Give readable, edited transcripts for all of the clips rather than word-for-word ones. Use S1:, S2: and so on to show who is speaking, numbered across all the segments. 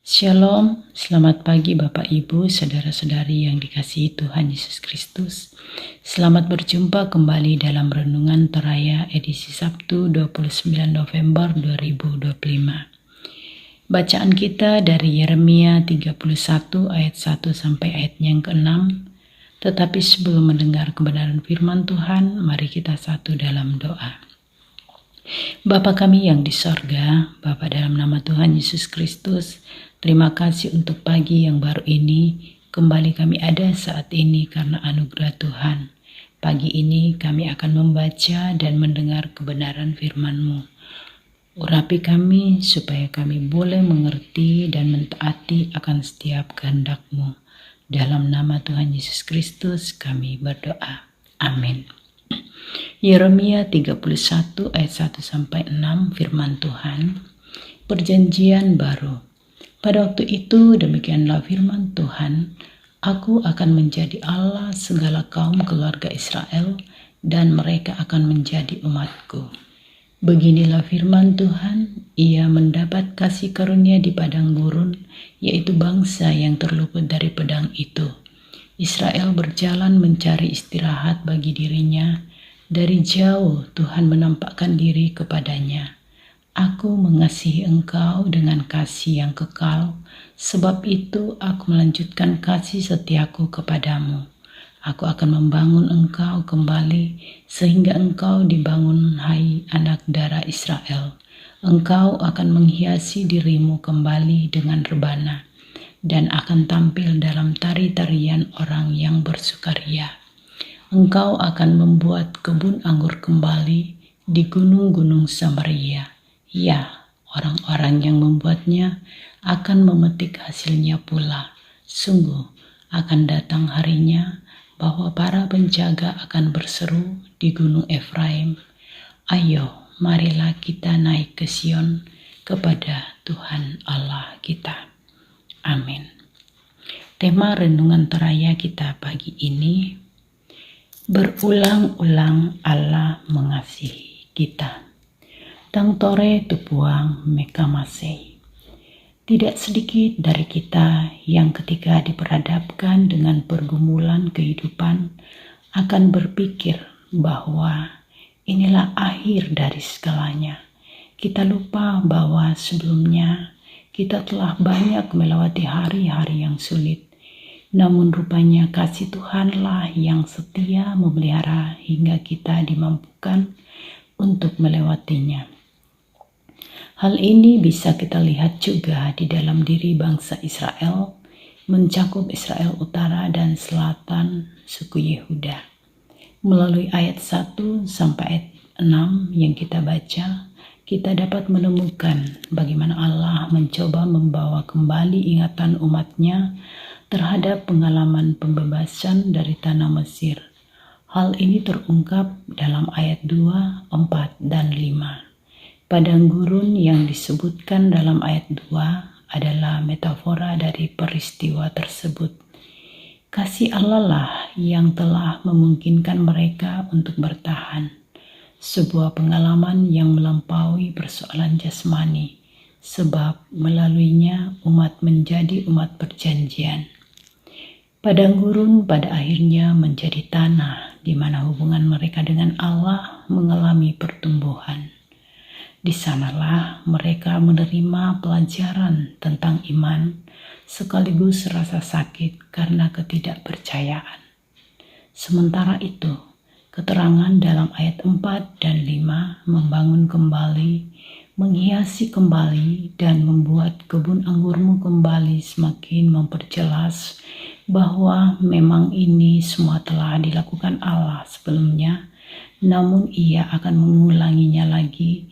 S1: Shalom, selamat pagi Bapak Ibu, saudara-saudari yang dikasihi Tuhan Yesus Kristus. Selamat berjumpa kembali dalam Renungan Toraya edisi Sabtu 29 November 2025. Bacaan kita dari Yeremia 31 ayat 1 sampai ayatnya yang ke-6. Tetapi sebelum mendengar kebenaran firman Tuhan, mari kita satu dalam doa. Bapa kami yang di sorga, Bapa dalam nama Tuhan Yesus Kristus, terima kasih untuk pagi yang baru ini. Kembali kami ada saat ini karena anugerah Tuhan. Pagi ini kami akan membaca dan mendengar kebenaran firman-Mu. Urapi kami supaya kami boleh mengerti dan mentaati akan setiap kehendak-Mu. Dalam nama Tuhan Yesus Kristus kami berdoa. Amin. Yeremia 31 ayat 1 sampai 6 firman Tuhan. Perjanjian baru. Pada waktu itu demikianlah firman Tuhan, Aku akan menjadi Allah segala kaum keluarga Israel dan mereka akan menjadi umatku. Beginilah firman Tuhan, Ia mendapat kasih karunia di padang gurun, yaitu bangsa yang terluput dari pedang itu. Israel berjalan mencari istirahat bagi dirinya. Dari jauh Tuhan menampakkan diri kepadanya. Aku mengasihi engkau dengan kasih yang kekal, sebab itu aku melanjutkan kasih setiaku kepadamu. Aku akan membangun engkau kembali, sehingga engkau dibangun, hai anak darah Israel. Engkau akan menghiasi dirimu kembali dengan rebana, dan akan tampil dalam tari-tarian orang yang bersukaria. Engkau akan membuat kebun anggur kembali di gunung-gunung Samaria. Ya, orang-orang yang membuatnya akan memetik hasilnya pula. Sungguh akan datang harinya bahwa para penjaga akan berseru di gunung Efraim, Ayo, marilah kita naik ke Sion kepada Tuhan Allah kita. Amin. Tema renungan Toraya kita pagi ini, berulang-ulang Allah mengasihi kita. Tang tore tupuang mekamasei. Tidak sedikit dari kita yang ketika diperhadapkan dengan pergumulan kehidupan akan berpikir bahwa inilah akhir dari segalanya. Kita lupa bahwa sebelumnya kita telah banyak melewati hari-hari yang sulit. Namun rupanya kasih Tuhanlah yang setia memelihara hingga kita dimampukan untuk melewatinya. Hal ini bisa kita lihat juga di dalam diri bangsa Israel, mencakup Israel Utara dan Selatan, suku Yehuda. Melalui ayat 1 sampai ayat 6 yang kita baca, kita dapat menemukan bagaimana Allah mencoba membawa kembali ingatan umatnya terhadap pengalaman pembebasan dari tanah Mesir. Hal ini terungkap dalam ayat 2, 4, dan 5. Padang gurun yang disebutkan dalam ayat 2 adalah metafora dari peristiwa tersebut. Kasih Allah lah yang telah memungkinkan mereka untuk bertahan. Sebuah pengalaman yang melampaui persoalan jasmani, sebab melaluinya umat menjadi umat perjanjian. Padang gurun pada akhirnya menjadi tanah di mana hubungan mereka dengan Allah mengalami pertumbuhan. Di sanalah mereka menerima pelajaran tentang iman sekaligus rasa sakit karena ketidakpercayaan. Sementara itu, keterangan dalam ayat 4 dan 5 membangun kembali, menghiasi kembali, dan membuat kebun anggurmu kembali semakin memperjelas bahwa memang ini semua telah dilakukan Allah sebelumnya, namun Ia akan mengulanginya lagi.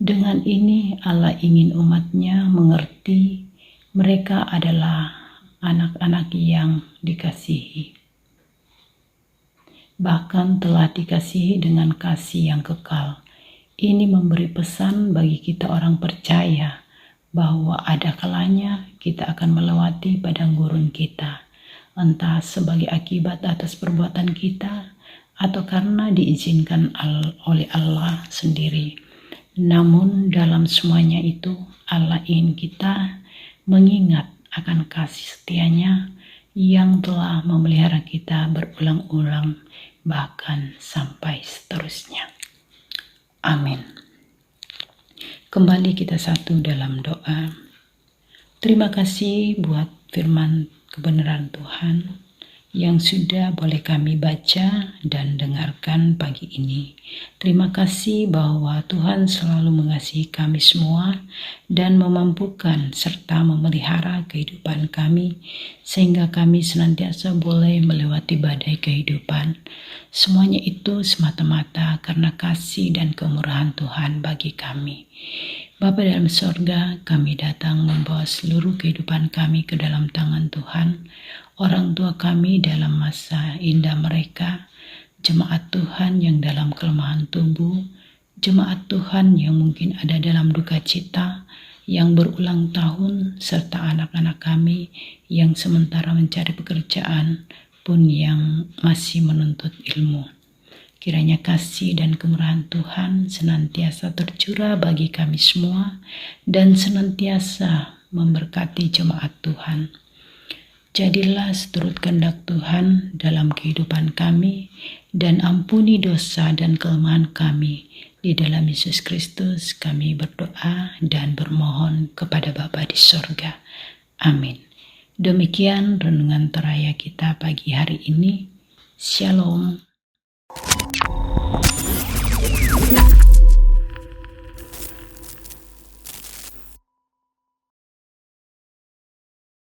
S1: Dengan ini Allah ingin umatnya mengerti mereka adalah anak-anak yang dikasihi. Bahkan telah dikasihi dengan kasih yang kekal. Ini memberi pesan bagi kita orang percaya bahwa ada kalanya kita akan melewati padang gurun kita, entah sebagai akibat atas perbuatan kita atau karena diizinkan oleh Allah sendiri. Namun dalam semuanya itu Allah ingin kita mengingat akan kasih setianya yang telah memelihara kita berulang-ulang, bahkan sampai seterusnya. Amin. Kembali kita satu dalam doa. Terima kasih buat firman kebenaran Tuhan yang sudah boleh kami baca dan dengarkan pagi ini. Terima kasih bahwa Tuhan selalu mengasihi kami semua dan memampukan serta memelihara kehidupan kami, sehingga kami senantiasa boleh melewati badai kehidupan. Semuanya itu semata-mata karena kasih dan kemurahan Tuhan bagi kami. Bapa dalam sorga, kami datang membawa seluruh kehidupan kami ke dalam tangan Tuhan. Orang tua kami dalam masa indah mereka, jemaat Tuhan yang dalam kelemahan tubuh, jemaat Tuhan yang mungkin ada dalam duka cita, yang berulang tahun, serta anak-anak kami yang sementara mencari pekerjaan, pun yang masih menuntut ilmu. Kiranya kasih dan kemurahan Tuhan senantiasa tercurah bagi kami semua dan senantiasa memberkati jemaat Tuhan. Jadilah seturut kehendak Tuhan dalam kehidupan kami dan ampuni dosa dan kelemahan kami. Di dalam Yesus Kristus kami berdoa dan bermohon kepada Bapa di sorga. Amin. Demikian renungan teraya kita pagi hari ini. Shalom.